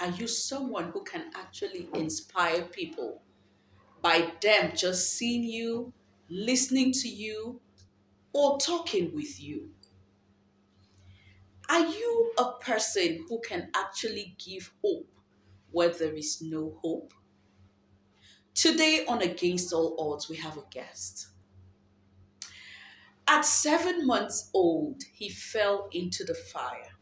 Are you someone who can actually inspire people by them just seeing you, listening to you, or talking with you? Are you a person who can actually give hope where there is no hope? Today on Against All Odds, we have a guest. At 7 months old, he fell into the fire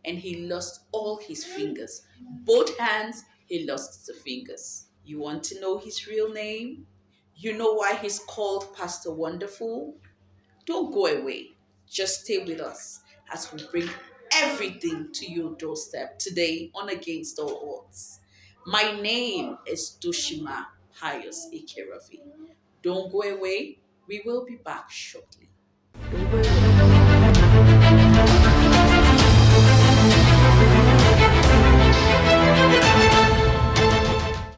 and he lost all his fingers. Both hands, he lost the fingers. You want to know his real name? You know why he's called Pastor Wonderful? Don't go away. Just stay with us as we bring everything to your doorstep today on Against All Odds. My name is Dushima Hayos Ikeravi. Don't go away. We will be back shortly. Don't go away.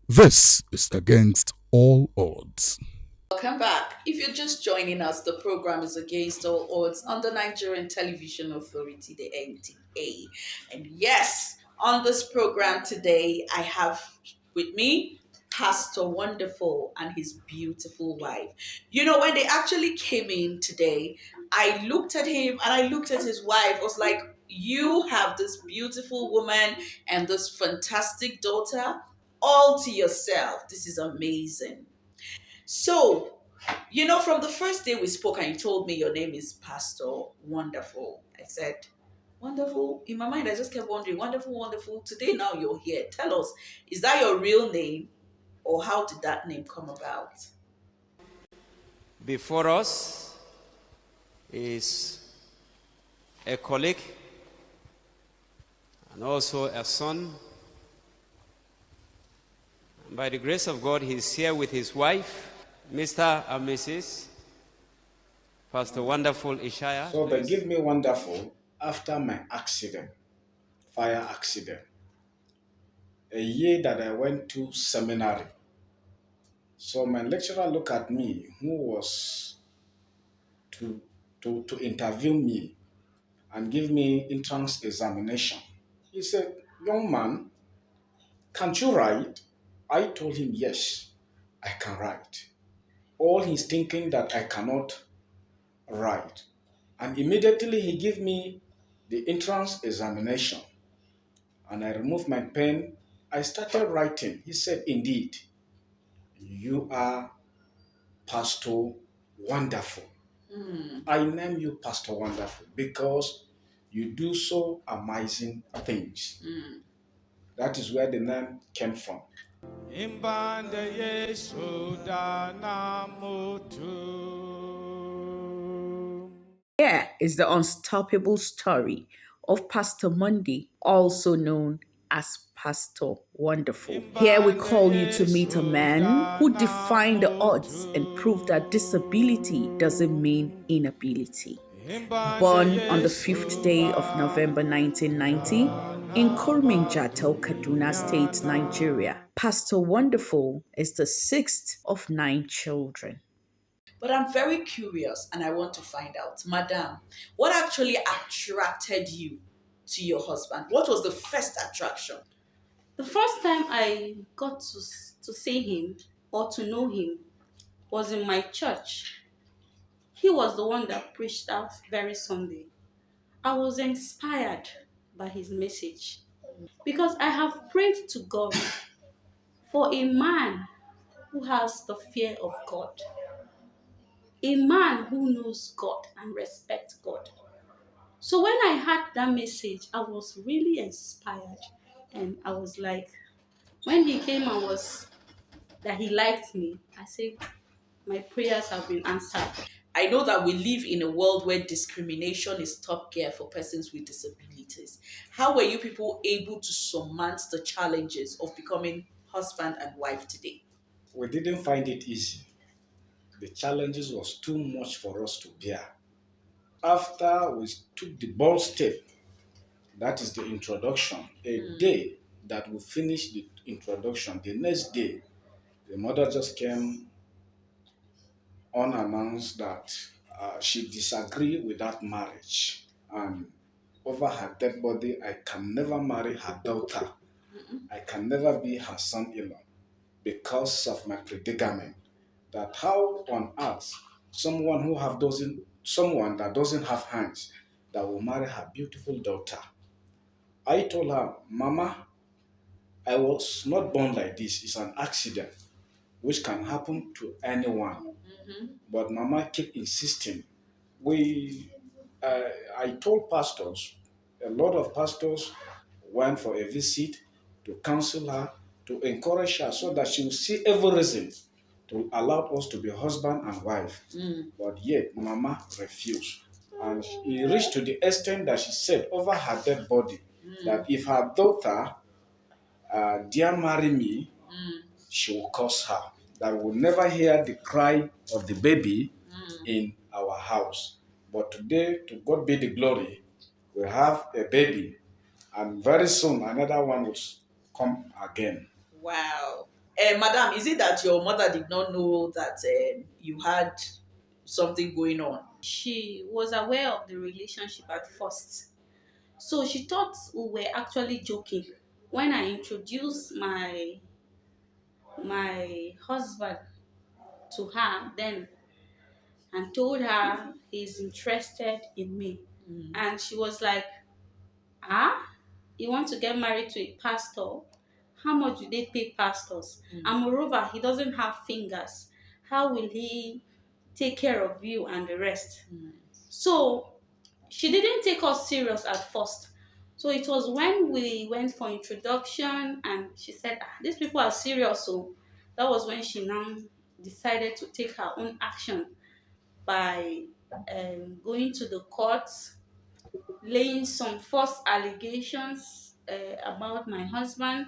This is Against All Odds. Welcome back. If you're just joining us, the program is Against All Odds on the Nigerian Television Authority, the NTA. And yes, on this program today, I have with me Pastor Wonderful and his beautiful wife. You know, when they actually came in today, I looked at him and I looked at his wife. I was like, you have this beautiful woman and this fantastic daughter all to yourself. This is amazing. So, you know, from the first day we spoke and you told me your name is Pastor Wonderful, I said, Wonderful? In my mind, I just kept wondering, Wonderful, Wonderful. Today, now you're here. Tell us, is that your real name or how did that name come about? Before us is a colleague and also a son. And by the grace of God, he's here with his wife, Mr. and Mrs. Pastor Wonderful Ishaya. So they give me Wonderful after my accident, fire accident. A year that I went to seminary. So my lecturer looked at me, who was to interview me and give me entrance examination. He said, young man, can't you write? I told him, yes, I can write. All he's thinking that I cannot write. And immediately he gave me the entrance examination. And I removed my pen. I started writing. He said, indeed, you are Pastor Wonderful. I name you Pastor Wonderful because you do so amazing things. That is where the name came from. Here is the unstoppable story of Pastor Monday, also known as Pastor Wonderful. Here we call you to meet a man who defied the odds and proved that disability doesn't mean inability. Born on the 5th day of November 1990 in Kurminjato, Kaduna State, Nigeria, Pastor Wonderful is the sixth of 9 children. But I'm very curious and I want to find out, Madam, what actually attracted you to your husband? What was the first attraction? The first time I got to see him or to know him was in my church. He was the one that preached that very Sunday. I was inspired by his message because I have prayed to God for a man who has the fear of God, a man who knows God and respects God. So when I heard that message, I was really inspired. And I was like, when he came and was that he liked me, I said, my prayers have been answered. I know that we live in a world where discrimination is top gear for persons with disabilities. How were you people able to surmount the challenges of becoming husband and wife today? We didn't find it easy. The challenges was too much for us to bear. After we took the bold step, that is the introduction, a day that we finished the introduction, the next day, the mother just came unannounced that she disagreed with that marriage. And over her dead body, I can never marry her daughter. I can never be her son-in-law because of my predicament. That how on earth someone that doesn't have hands that will marry her beautiful daughter. I told her, Mama, I was not born like this. It's an accident which can happen to anyone. But Mama kept insisting. We, uh, I told pastors, a lot of pastors went for a visit to counsel her, to encourage her so that she will see every reason to allow us to be husband and wife. But yet, Mama refused. And it reached to the extent that she said over her dead body that if her daughter dare marry me, she will curse her. That we will never hear the cry of the baby in our house. But today, to God be the glory, we have a baby, and very soon another one will come again. Wow. Madam, is it that your mother did not know that you had something going on? She was aware of the relationship at first. So she thought we were actually joking. When I introduced my husband to her then and told her he's interested in me. And she was like, ah, you want to get married to a pastor? How much do they pay pastors? And moreover, he doesn't have fingers. How will he take care of you and the rest? So she didn't take us serious at first. So it was when we went for introduction and she said, these people are serious. So that was when she now decided to take her own action by going to the courts, laying some false allegations about my husband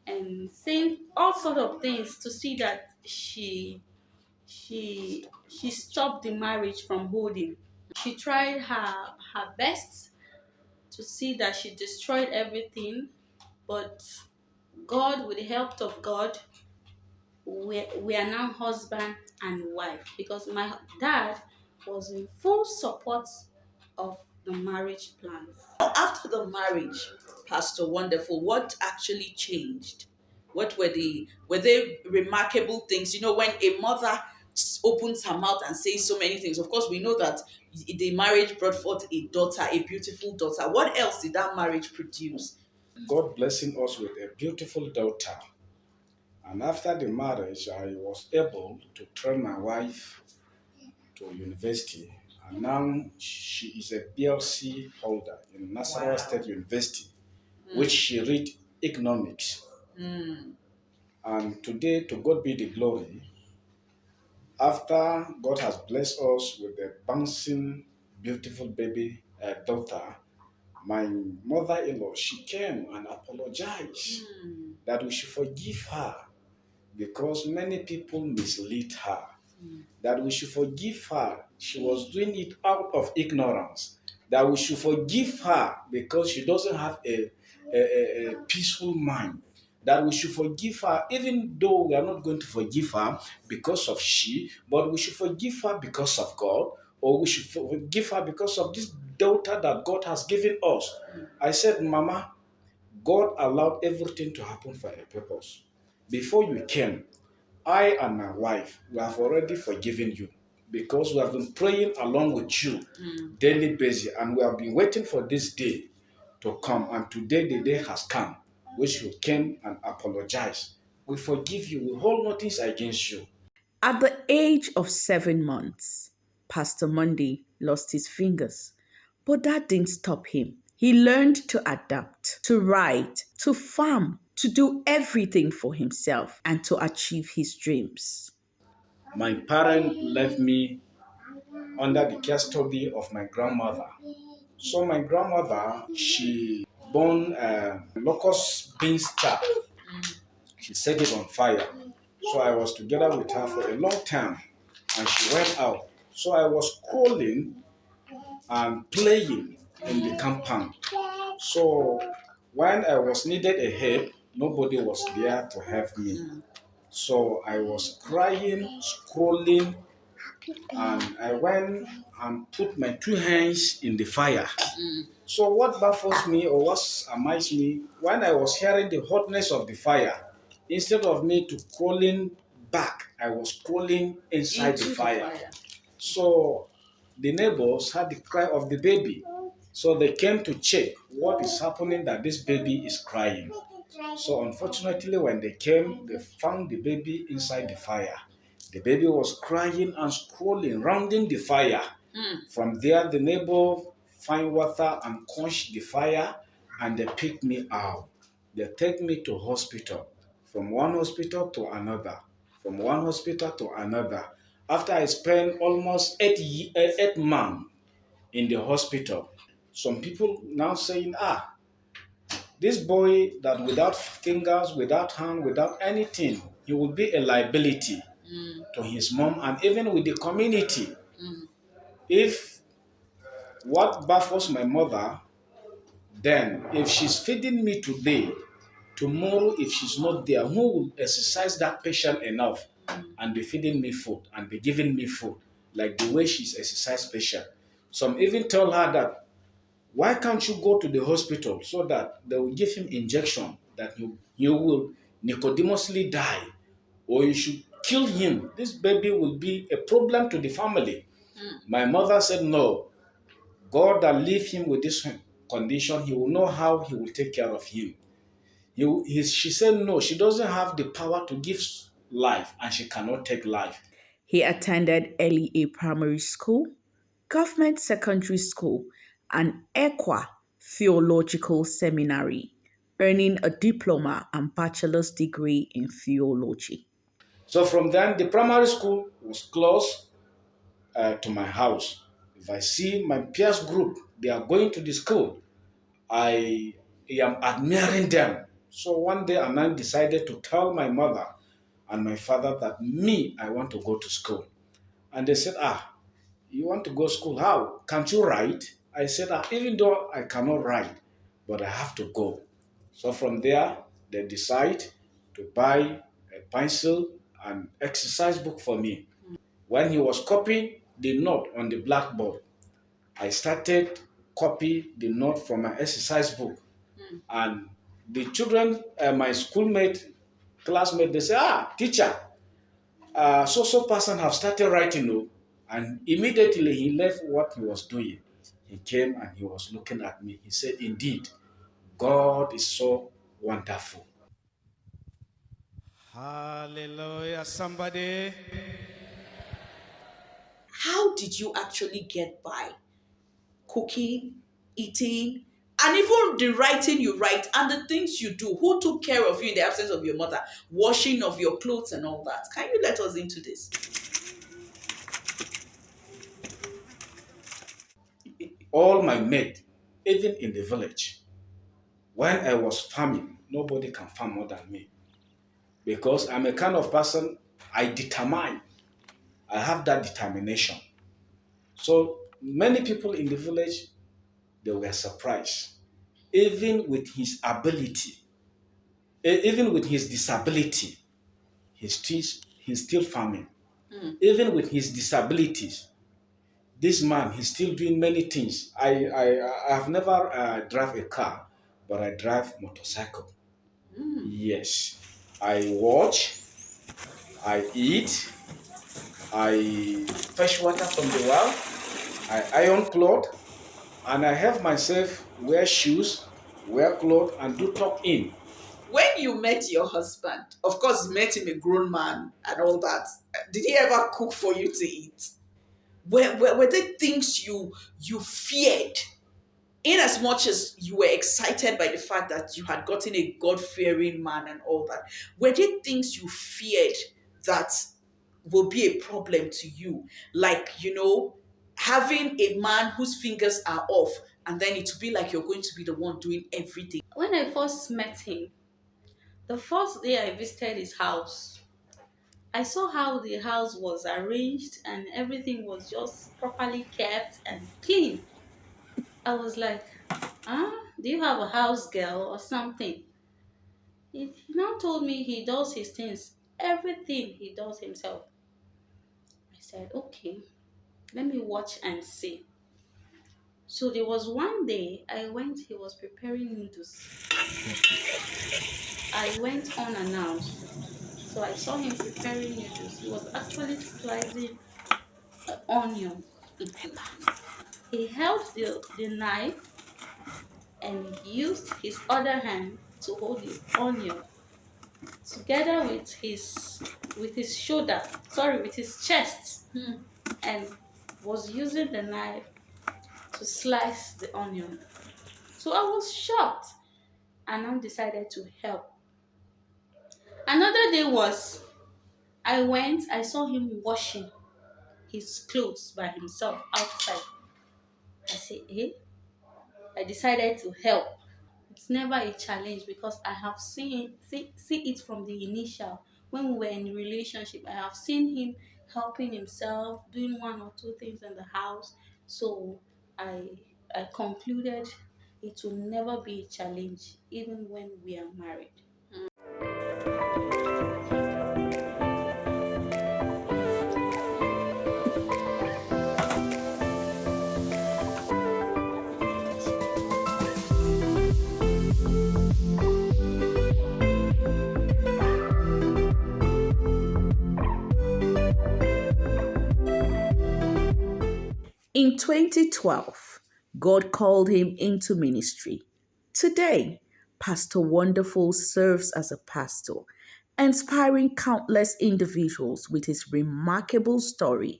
and saying all sort of things to see that she stopped the marriage from holding. She tried her best to see that she destroyed everything, but God, with the help of God, we are now husband and wife because my dad was in full support of the marriage plans. Now, after the marriage, Pastor Wonderful, what actually changed? What were they remarkable things? You know, when a mother opens her mouth and says so many things, of course, we know that the marriage brought forth a daughter, a beautiful daughter. What else did that marriage produce? God blessing us with a beautiful daughter. And after the marriage, I was able to train my wife to university. And now she is a BLC holder in Nasarawa Wow. State University, which she read economics. And today, to God be the glory, after God has blessed us with a bouncing, beautiful baby daughter, my mother-in-law, she came and apologized that we should forgive her because many people mislead her. That we should forgive her. She was doing it out of ignorance. That we should forgive her because she doesn't have a peaceful mind. That we should forgive her, even though we are not going to forgive her because of she, but we should forgive her because of God, or we should forgive her because of this daughter that God has given us. I said, Mama, God allowed everything to happen for a purpose. Before you came, I and my wife, we have already forgiven you because we have been praying along with you daily basis, and we have been waiting for this day to come. And today the day has come, which you came and apologize. We forgive you. We hold nothing against you. At the age of 7 months, Pastor Monday lost his fingers, but that didn't stop him. He learned to adapt, to write, to farm, to do everything for himself and to achieve his dreams. My parents left me under the custody of my grandmother. So my grandmother, she born a locust beans chap. She set it on fire. So I was together with her for a long time, and she went out. So I was crawling and playing in the compound. So when I was needed a help, nobody was there to help me. So I was crying, scrolling, and I went and put my two hands in the fire. So what baffles me or what amazes me, when I was hearing the hotness of the fire, instead of me to crawling back, I was crawling inside the Into the fire. fire. So the neighbors had the cry of the baby. So they came to check what is happening, that this baby is crying. So unfortunately, when they came, they found the baby inside the fire. The baby was crying and scrolling, rounding the fire. From there, the neighbor find water and quench the fire, and they pick me out. They take me to hospital, from one hospital to another, from one hospital to another. After I spent almost 8 months in the hospital, some people now saying, this boy that without fingers, without hand, without anything, he will be a liability to his mom and even with the community. If what baffles my mother, then if she's feeding me today, tomorrow if she's not there, who will exercise that patient enough and be feeding me food and be giving me food like the way she's exercised patient? Some even tell her that, why can't you go to the hospital so that they will give him injection that you will nicodemously die, or you should kill him. This baby will be a problem to the family. My mother said, no, God that leave him with this condition, he will know how he will take care of him. She said, no, she doesn't have the power to give life and she cannot take life. He attended LEA Primary School, Government Secondary School, and Ekwa Theological Seminary, earning a diploma and bachelor's degree in theology. So from then, the primary school was close to my house. If I see my peers group, they are going to the school, I am admiring them. So one day a man decided to tell my mother and my father that me, I want to go to school. And they said, you want to go to school? How? Can't you write? I said, even though I cannot write, but I have to go. So from there, they decide to buy a pencil and exercise book for me. When he was copying the note on the blackboard, I started copy the note from my exercise book. And the children, my schoolmate, classmate, they say, teacher, so person have started writing. No? And immediately he left what he was doing. He came and he was looking at me. He said, indeed, God is so wonderful. Hallelujah, somebody. How did you actually get by? Cooking, eating, and even the writing you write and the things you do. Who took care of you in the absence of your mother? Washing of your clothes and all that. Can you let us into this? All my mate, even in the village, when I was farming, nobody can farm more than me. Because I'm a kind of person, I determine. I have that determination. So many people in the village, they were surprised. Even with his ability, even with his disability, he's still farming. Even with his disabilities, this man, he's still doing many things. I have never drive a car, but I drive motorcycle. Yes. I watch, I eat, I fetch water from the well, I iron clothes, and I have myself wear shoes, wear clothes, and do tuck in. When you met your husband, of course, you met him a grown man and all that. Did he ever cook for you to eat? Were there things you feared? In as much as you were excited by the fact that you had gotten a God-fearing man and all that, were there things you feared that will be a problem to you? Like, having a man whose fingers are off, and then it will be like you're going to be the one doing everything. When I first met him, the first day I visited his house, I saw how the house was arranged and everything was just properly kept and clean. I was like, huh? Do you have a house girl or something? He now told me he does his things, everything he does himself. I said, okay, let me watch and see. So there was one day I went, he was preparing noodles. I went unannounced. So I saw him preparing noodles. He was actually slicing an onion. He held the knife and used his other hand to hold the onion together with his shoulder, sorry, with his chest, and was using the knife to slice the onion. So I was shocked and I decided to help. Another day was I saw him washing his clothes by himself outside. I said, hey, I decided to help. It's never a challenge because I have see it from the initial. When we were in a relationship, I have seen him helping himself, doing one or two things in the house. So I I concluded it will never be a challenge even when we are married. In 2012, God called him into ministry. Today, Pastor Wonderful serves as a pastor, inspiring countless individuals with his remarkable story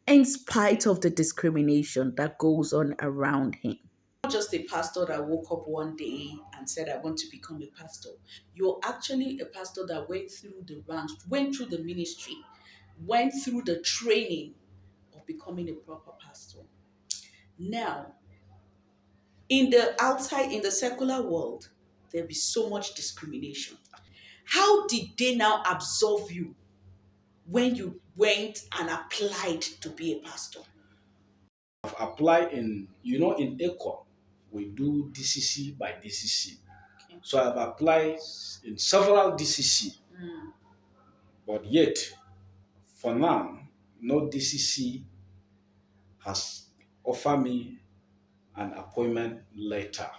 in spite of the discrimination that goes on around him. Not just a pastor that woke up one day and said, I want to become a pastor. You're actually a pastor that went through the ranks, went through the ministry, went through the training of becoming a proper pastor. Now, in the outside, in the secular world, there be so much discrimination. How did they now absolve you when you went and applied to be a pastor? I've applied in ECO, we do DCC by DCC. Okay. So I've applied in several DCC, but yet, for now, no DCC has offered me an appointment letter.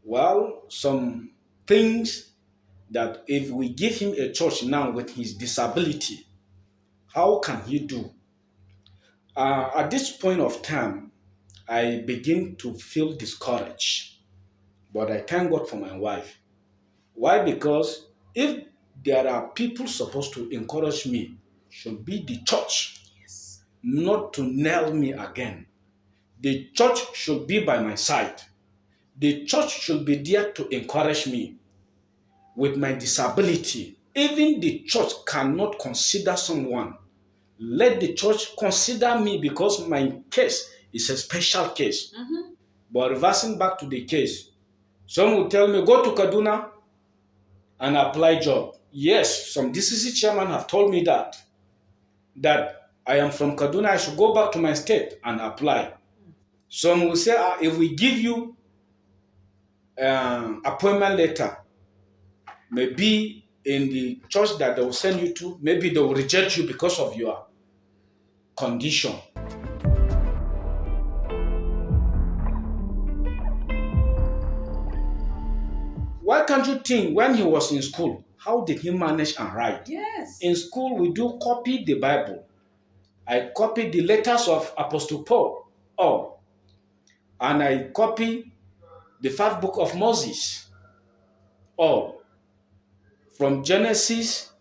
Well, some things that if we give him a church now with his disability, how can he do? At this point of time, I begin to feel discouraged, but I thank God for my wife. Why? Because if there are people supposed to encourage me, should be the church, Yes. not to nail me again. The church should be by my side. The church should be there to encourage me with my disability. Even the church cannot consider someone. Let the church consider me because my case is a special case. But reversing back to the case, some will tell me, go to Kaduna and apply job. Yes, some DCC chairman have told me that I am from Kaduna, I should go back to my state and apply. Some will say, if we give you appointment letter, maybe in the church that they will send you to, maybe they will reject you because of your condition. Why can't you think when he was in school, how did he manage and write? Yes. In school, we do copy the Bible. I copied the letters of Apostle Paul, and I copy the 5 books of Moses, all from Genesis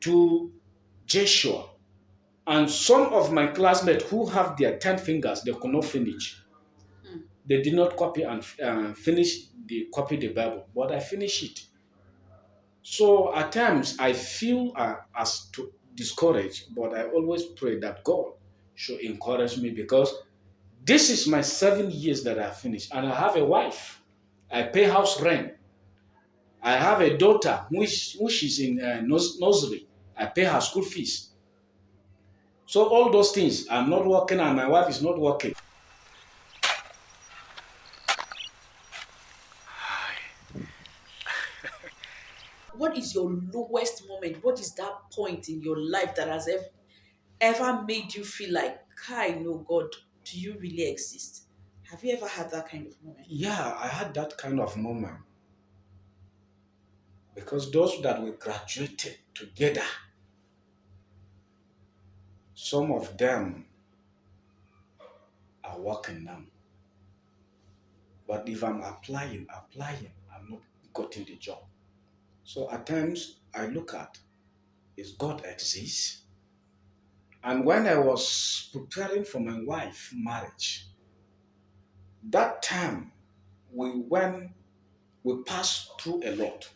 to Joshua. And some of my classmates who have their 10 fingers, they could not finish. They did not copy and copy the Bible, but I finished it. So at times I feel as to discouraged, but I always pray that God should encourage me because this is my 7 years that I finished, and I have a wife. I pay house rent. I have a daughter which is in nursery. I pay her school fees. So all those things, I'm not working and my wife is not working. What is your lowest moment? What is that point in your life that has ever made you feel like, I know God, do you really exist? Have you ever had that kind of moment? Yeah, I had that kind of moment. Because those that we graduated together, some of them are working now. But if I'm applying, I'm not getting the job. So at times I look at, is God exist? And when I was preparing for my wife's marriage, that time we passed through a lot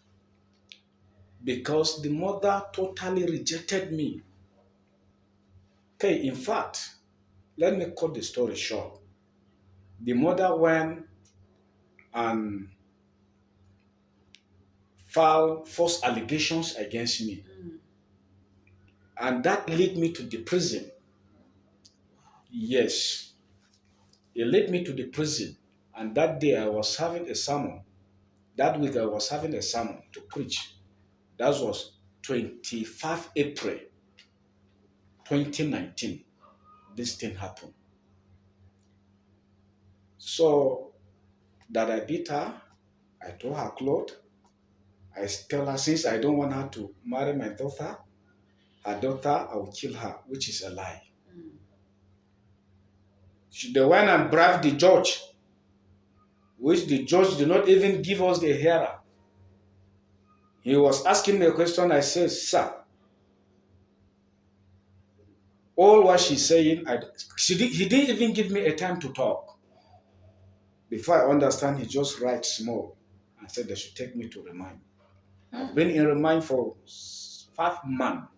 because the mother totally rejected me. Okay, in fact, let me cut the story short. The mother went and filed false allegations against me. And that led me to the prison. Yes, it led me to the prison. And that day I was having a sermon. That week I was having a sermon to preach. That was 25 April 2019. This thing happened. So that I beat her, I tore her clothes. I tell her since I don't want her to marry my daughter, her daughter, I will kill her, which is a lie. They went and bribed the judge, which the judge did not even give us the hearing. He was asking me a question. I said, sir, all what she's saying, he didn't even give me a time to talk. Before I understand, he just write small and said they should take me to remand. I've been in remand for 5 months.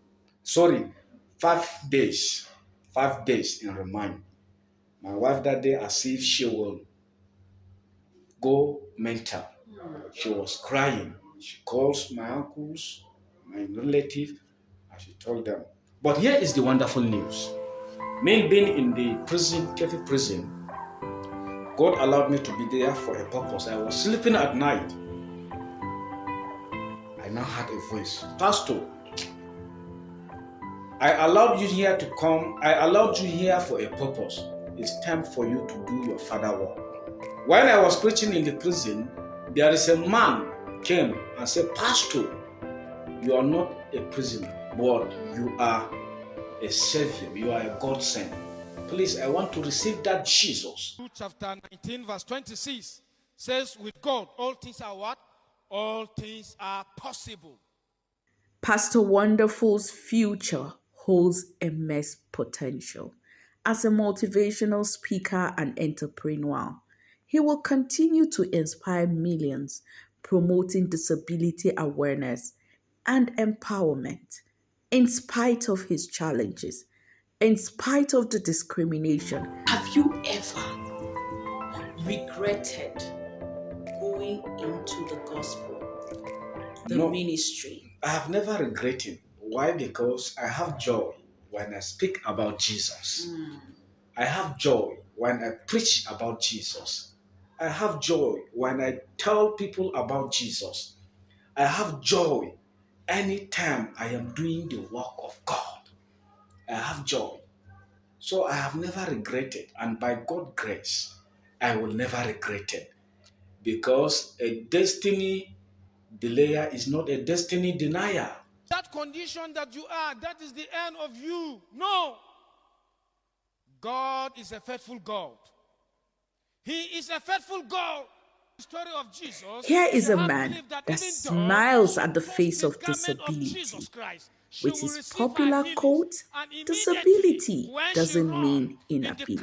Sorry, 5 days. 5 days in remand. My wife that day, as if she will go mental. She was crying. She calls my uncles, my relative, and she told them. But here is the wonderful news. Me being in the prison, Kefi prison, God allowed me to be there for a purpose. I was sleeping at night. I now had a voice. Pastor, I allowed you here to come. I allowed you here for a purpose. It's time for you to do your father work. When I was preaching in the prison, there is a man came and said, Pastor, you are not a prisoner, but you are a savior. You are a God sent. Please, I want to receive that Jesus. Luke chapter 19 verse 26 says, with God, all things are what? All things are possible. Pastor Wonderful's future holds immense potential. As a motivational speaker and entrepreneur, he will continue to inspire millions, promoting disability awareness and empowerment. In spite of his challenges, in spite of the discrimination, have you ever regretted going into the gospel, the ministry? I have never regretted. Why? Because I have joy when I speak about Jesus. I have joy when I preach about Jesus. I have joy when I tell people about Jesus. I have joy anytime I am doing the work of God. I have joy. So I have never regretted, and by God's grace, I will never regret it. Because a destiny delayer is not a destiny denier. That condition that you are, that is the end of you. No. God is a faithful God. He is a faithful God. The story of Jesus. Here is a man that smiles at the face of disability. With his popular quote, disability doesn't mean inability.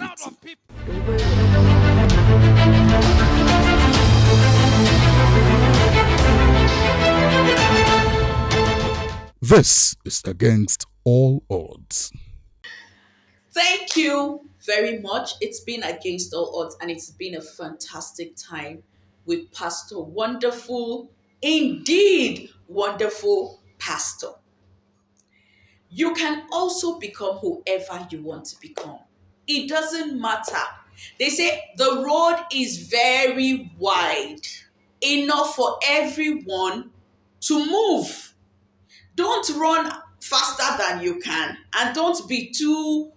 This is Against All Odds. Thank you very much. It's been against all odds and it's been a fantastic time with Pastor Wonderful, indeed wonderful Pastor. You can also become whoever you want to become. It doesn't matter. They say the road is very wide, enough for everyone to move. Don't run faster than you can, and don't be too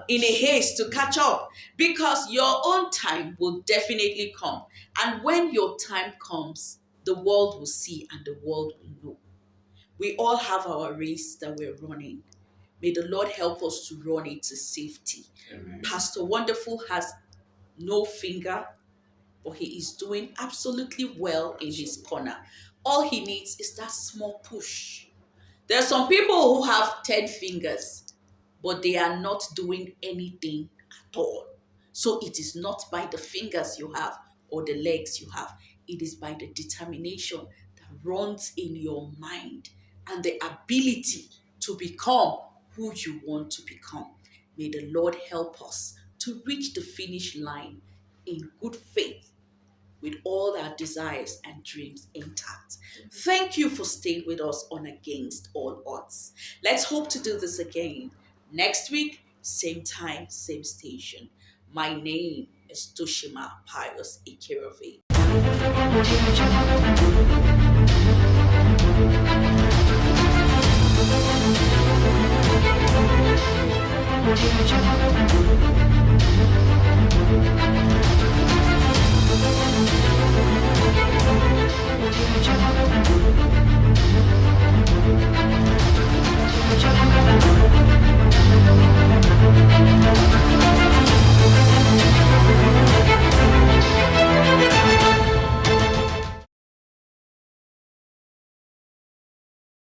in a haste to catch up, because your own time will definitely come. And when your time comes, the world will see and the world will know. We all have our race that we're running. May the Lord help us to run it to safety. Amen. Pastor Wonderful has no finger, but he is doing absolutely well in his corner. All he needs is that small push. There are some people who have 10 fingers, but they are not doing anything at all. So it is not by the fingers you have or the legs you have. It is by the determination that runs in your mind and the ability to become who you want to become. May the Lord help us to reach the finish line in good faith with all our desires and dreams intact. Thank you for staying with us on Against All Odds. Let's hope to do this again next week, same time, same station. My name is Toshima Pius Ikirove. Audio Jungle.